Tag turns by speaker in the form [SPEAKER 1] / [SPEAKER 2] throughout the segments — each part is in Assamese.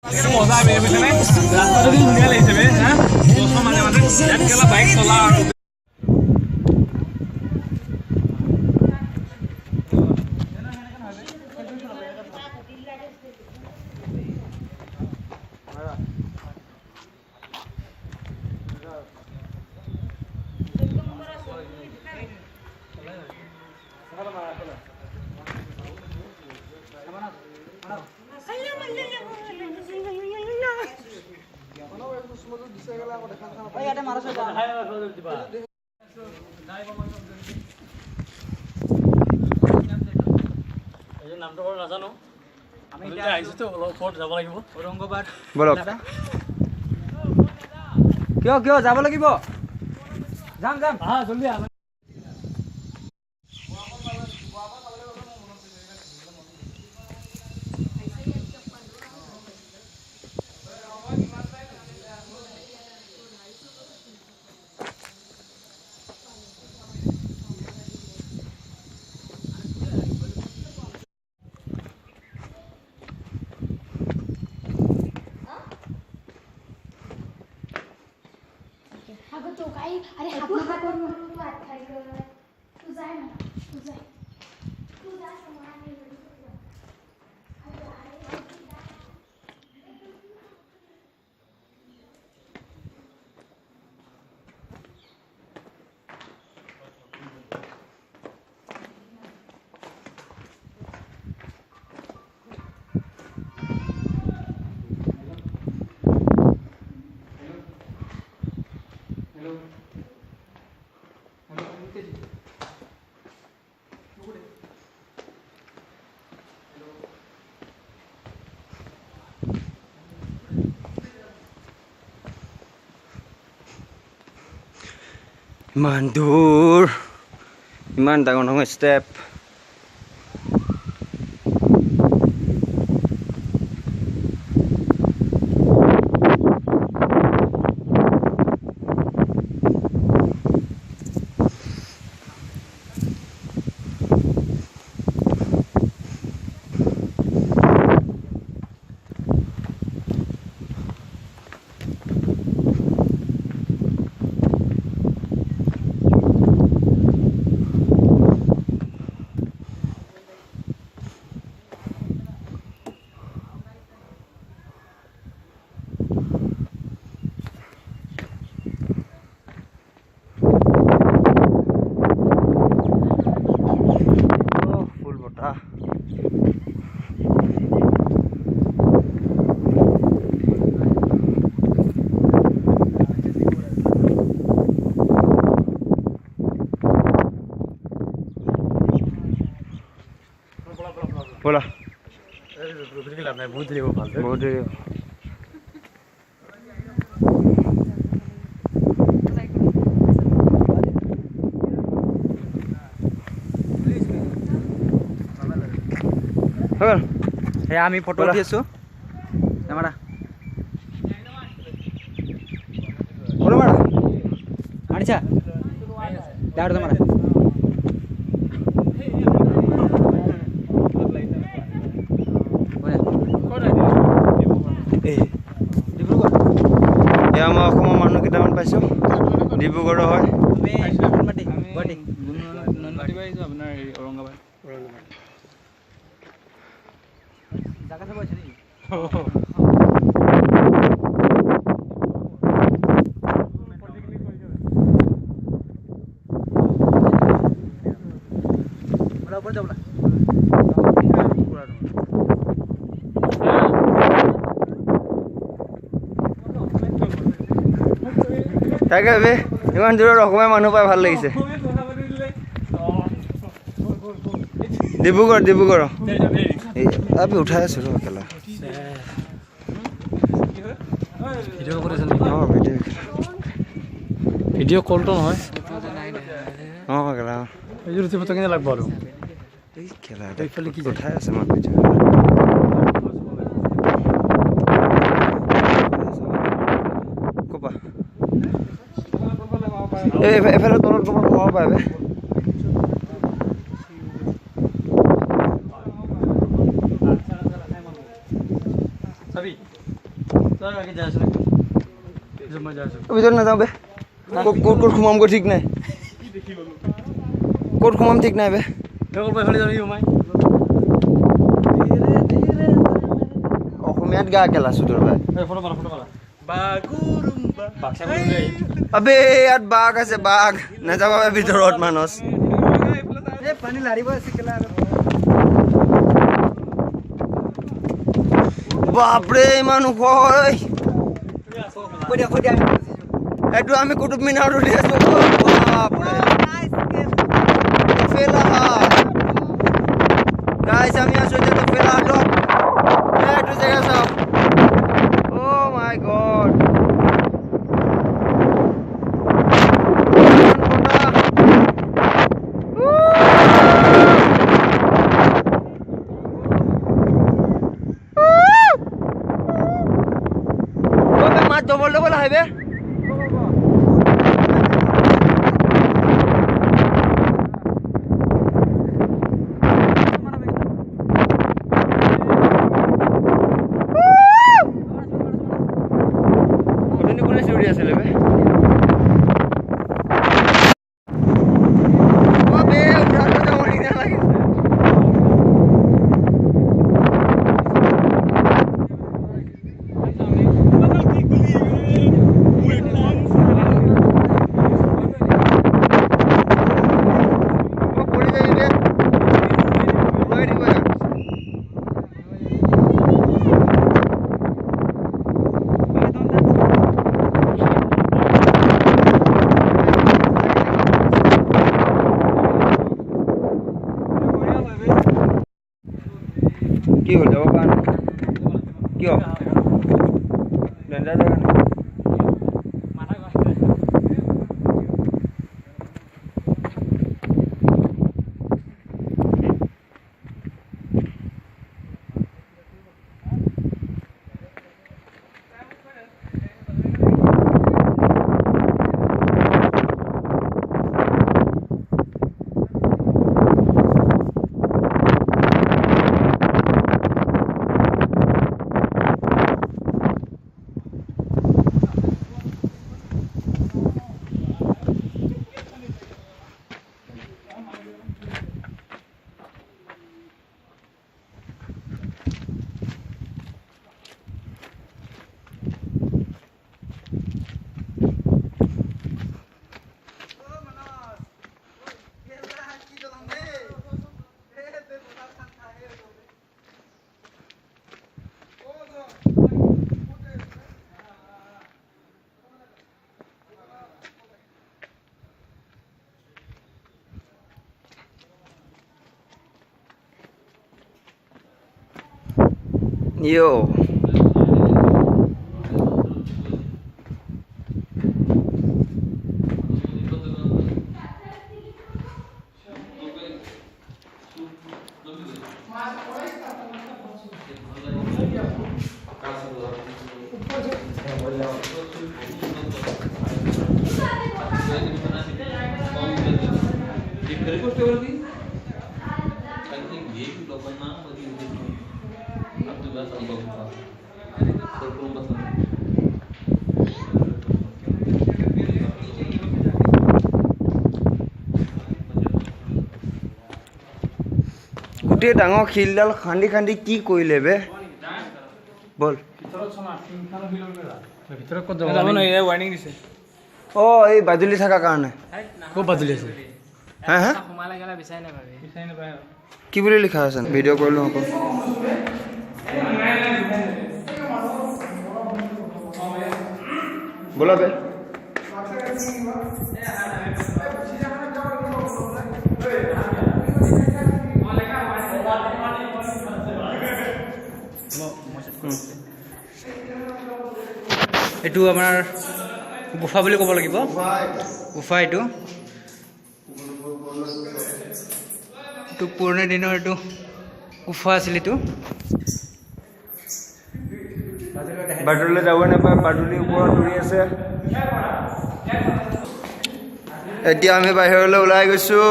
[SPEAKER 1] মজা আহে বুজিছানে ৰাস্তাটো কি ধুনীয়া লাগিছে বে হা বছৰ মাজে মাজে ইয়াত কেলা বাইক চলা আৰু নামটো বাৰু নাজানো আমি এতিয়া আহিছোতো অলপ ওপৰত যাব লাগিব ঔৰংগাবাদ বলক কিয় যাব লাগিব যাম হা জলদি আহ
[SPEAKER 2] अरे हात नका करू तू हात खाली कर तू जाय ना तू जा
[SPEAKER 3] ইমান দূৰ ইমান ডাঙৰ ডাঙৰ ষ্টেপ बोला
[SPEAKER 1] बहुत देरी हो
[SPEAKER 3] बहुत देरी
[SPEAKER 1] हे आम्ही फोटो उठी आছো আমারা
[SPEAKER 3] बोलो मारा
[SPEAKER 1] আনিছা দাঁড় তোমারা
[SPEAKER 3] আমাৰ অসমৰ মানুহ কেইটামান পাইছোঁ ডিব্ৰুগড়ৰ হয়
[SPEAKER 1] আপোনাৰ ঔৰংগাবাদ জাগা চাব আছে নেকি ওপৰ যাব না
[SPEAKER 3] তাকে বে ইমান দূৰৰ অসমীয়া মানুহ পাই ভাল লাগিছে ডিব্ৰুগড় আমি উঠাই আছো ৰ কেলা
[SPEAKER 1] ভিডিঅ' কলটো নহয়
[SPEAKER 3] কেলা
[SPEAKER 1] এই ৰুটি ফটো কেনে লাগব আৰু
[SPEAKER 3] এই খেলা এইফালে কি উঠাই আছে মানুহ কবা এফালে তলত ক'ব সোমাব পাৰে
[SPEAKER 1] চাবি
[SPEAKER 3] ভিতৰত নাযাওঁ বে ক'ত সোমামগৈ ঠিক নাই ক'ত সোমাম ঠিক নাই বে অসমীয়াত গা কেলা চুদৰ ভাই আবে ইয়াত বাঘ আছে বাঘ নাযাবা ভিতৰত মানস
[SPEAKER 4] পানী লাৰিব আছে কেলা
[SPEAKER 3] বাপৰে ইমান ওখ হয় এইটো আমি কুটুব মিনাৰ উঠি আছো বাপৰে গাইছ আমি আছো এতিয়া ফেলা হাতত এইটো জেগা চাওক অ' মাই গড মাছ ডবল ডবল আহিবে কি হ'ল যাব পৰা নাই কিয় ডেঞ্জাৰ জেগা নেকি Yo. গোটেই ডাঙৰ শিলডাল খান্দি খান্দি কি কৰিলে বে বল অ এই বাজুলি থকাৰ কাৰণে হা হা কি বুলি লিখা আছে ভিডিঅ' কৰিলোঁ আকৌ ব'লা বে
[SPEAKER 4] এইটো আমাৰ গুফা বুলি ক'ব লাগিব গুফা এইটো পুৰণি দিনৰ এইটো গুফা আছিল এইটো
[SPEAKER 3] বাটলৈ যাব নাপায় বাটুলিৰ ওপৰত উৰি আছে এতিয়া আমি বাহিৰলৈ ওলাই গৈছোঁ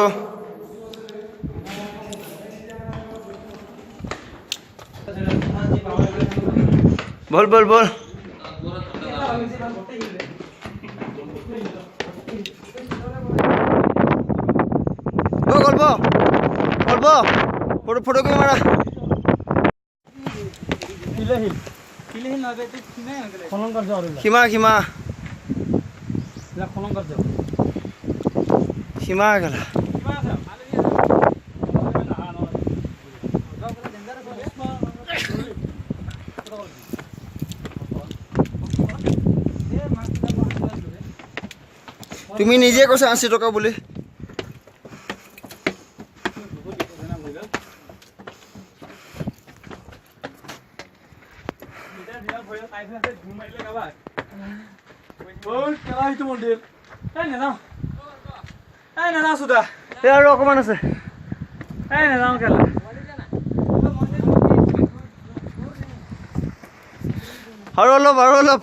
[SPEAKER 3] বল বল বল ও গল্প গল্প ফটো ফটো করে মারা সীমা সীমা সীমা গেলা তুমি নিজে কৈছা 80 টকা বুলি আৰু অকমান আছে আৰু অলপ